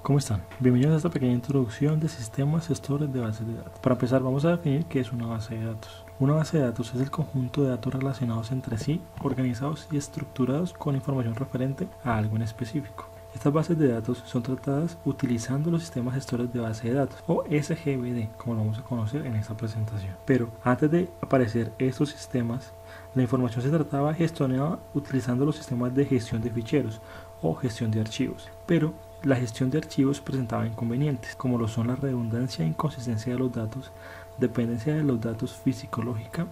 ¿Cómo están? Bienvenidos a esta pequeña introducción de sistemas gestores de bases de datos. Para empezar, vamos a definir qué es una base de datos. Una base de datos es el conjunto de datos relacionados entre sí, organizados y estructurados con información referente a algo en específico. Estas bases de datos son tratadas utilizando los sistemas gestores de base de datos, o SGBD, como lo vamos a conocer en esta presentación. Pero antes de aparecer estos sistemas, la información se trataba gestionada utilizando los sistemas de gestión de ficheros o gestión de archivos. Pero la gestión de archivos presentaba inconvenientes, como lo son la redundancia e inconsistencia de los datos, dependencia de los datos fisiológica,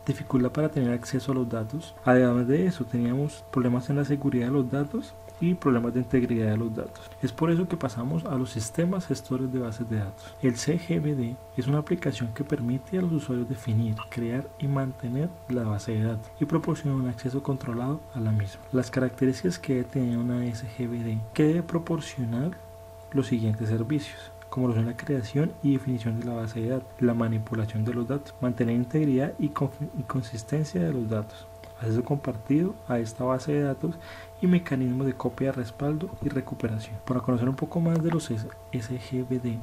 dificultad para tener acceso a los datos. Además de eso, teníamos problemas en la seguridad de los datos y problemas de integridad de los datos. Es por eso que pasamos a los sistemas gestores de bases de datos. El CGBD es una aplicación que permite a los usuarios definir, crear y mantener la base de datos y proporciona un acceso controlado a la misma. Las características que debe tener una SGBD, que debe proporcionar los siguientes servicios, como lo son la creación y definición de la base de datos, la manipulación de los datos, mantener integridad y consistencia de los datos, acceso compartido a esta base de datos y mecanismos de copia, respaldo y recuperación. Para conocer un poco más de los SGBD,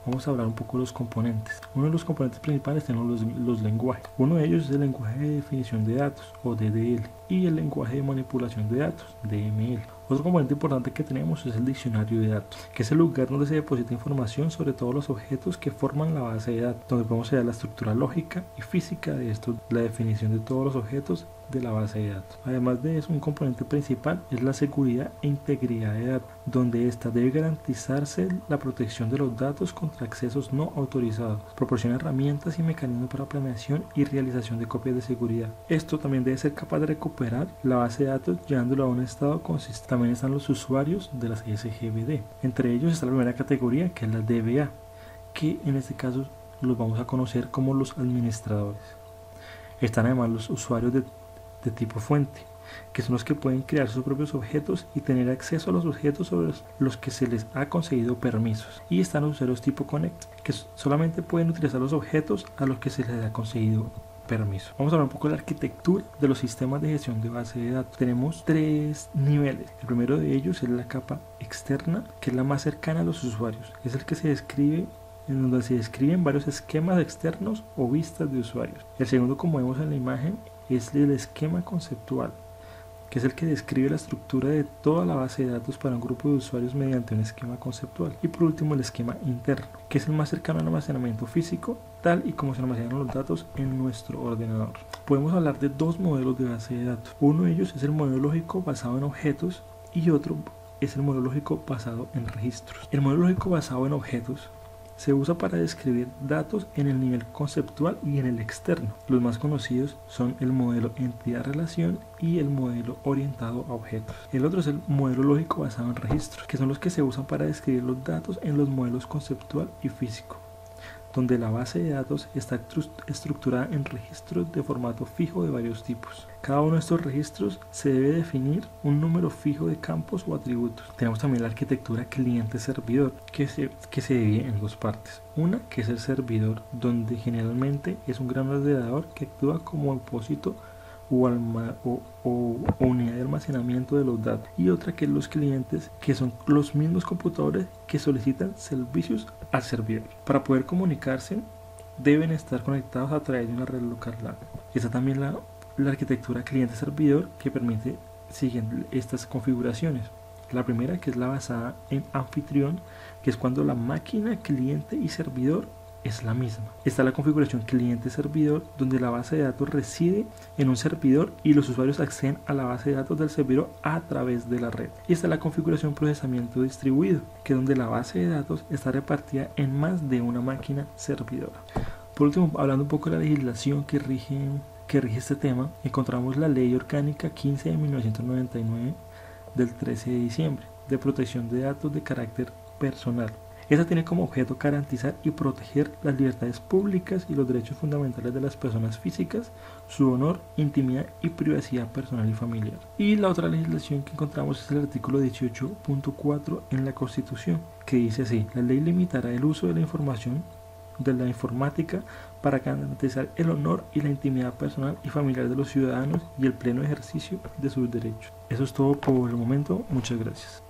vamos a hablar un poco de los componentes. Uno de los componentes principales tenemos los lenguajes. Uno de ellos es el lenguaje de definición de datos, o DDL, y el lenguaje de manipulación de datos, DML. Otro componente importante que tenemos es el diccionario de datos, que es el lugar donde se deposita información sobre todos los objetos que forman la base de datos, donde podemos hallar la estructura lógica y física de esto, la definición de todos los objetos de la base de datos. Además de eso, un componente principal es la seguridad e integridad de datos, donde ésta debe garantizarse la protección de los datos contra accesos no autorizados. Proporciona herramientas y mecanismos para planeación y realización de copias de seguridad. Esto también debe ser capaz de recuperar la base de datos llevándolo a un estado consistente. También están los usuarios de las SGBD. Entre ellos está la primera categoría, que es la DBA, que en este caso los vamos a conocer como los administradores. Están además los usuarios de tipo fuente, que son los que pueden crear sus propios objetos y tener acceso a los objetos sobre los que se les ha concedido permisos. Y están los usuarios tipo connect, que solamente pueden utilizar los objetos a los que se les ha concedido permiso. Vamos a hablar un poco de la arquitectura de los sistemas de gestión de base de datos. Tenemos tres niveles. El primero de ellos es la capa externa, que es la más cercana a los usuarios. Es el que se describe en donde se describen varios esquemas externos o vistas de usuarios. El segundo, como vemos en la imagen, es el esquema conceptual, que es el que describe la estructura de toda la base de datos para un grupo de usuarios mediante un esquema conceptual. Y por último, el esquema interno, que es el más cercano al almacenamiento físico, tal y como se almacenan los datos en nuestro ordenador. Podemos hablar de dos modelos de base de datos. Uno de ellos es el modelo lógico basado en objetos y otro es el modelo lógico basado en registros. El modelo lógico basado en objetos se usa para describir datos en el nivel conceptual y en el externo. Los más conocidos son el modelo entidad-relación y el modelo orientado a objetos. El otro es el modelo lógico basado en registros, que son los que se usan para describir los datos en los modelos conceptual y físico, donde la base de datos está estructurada en registros de formato fijo de varios tipos. Cada uno de estos registros se debe definir un número fijo de campos o atributos. Tenemos también la arquitectura cliente-servidor, que se divide en dos partes. Una, que es el servidor, donde generalmente es un gran ordenador que actúa como depósito o unidad de almacenamiento de los datos, y otra que es los clientes, que son los mismos computadores que solicitan servicios al servidor. Para poder comunicarse deben estar conectados a través de una red local LAN. Está también la arquitectura cliente-servidor, que permite siguiendo estas configuraciones. La primera, que es la basada en anfitrión, que es cuando la máquina, cliente y servidor es la misma. Está la configuración cliente-servidor, donde la base de datos reside en un servidor y los usuarios acceden a la base de datos del servidor a través de la red. Y está la configuración procesamiento distribuido, que es donde la base de datos está repartida en más de una máquina servidora. Por último, hablando un poco de la legislación que rige este tema, encontramos la Ley Orgánica 15 de 1999 del 13 de diciembre de protección de datos de carácter personal. Esta tiene como objeto garantizar y proteger las libertades públicas y los derechos fundamentales de las personas físicas, su honor, intimidad y privacidad personal y familiar. Y la otra legislación que encontramos es el artículo 18.4 en la Constitución, que dice así: la ley limitará el uso de la información de la informática para garantizar el honor y la intimidad personal y familiar de los ciudadanos y el pleno ejercicio de sus derechos. Eso es todo por el momento. Muchas gracias.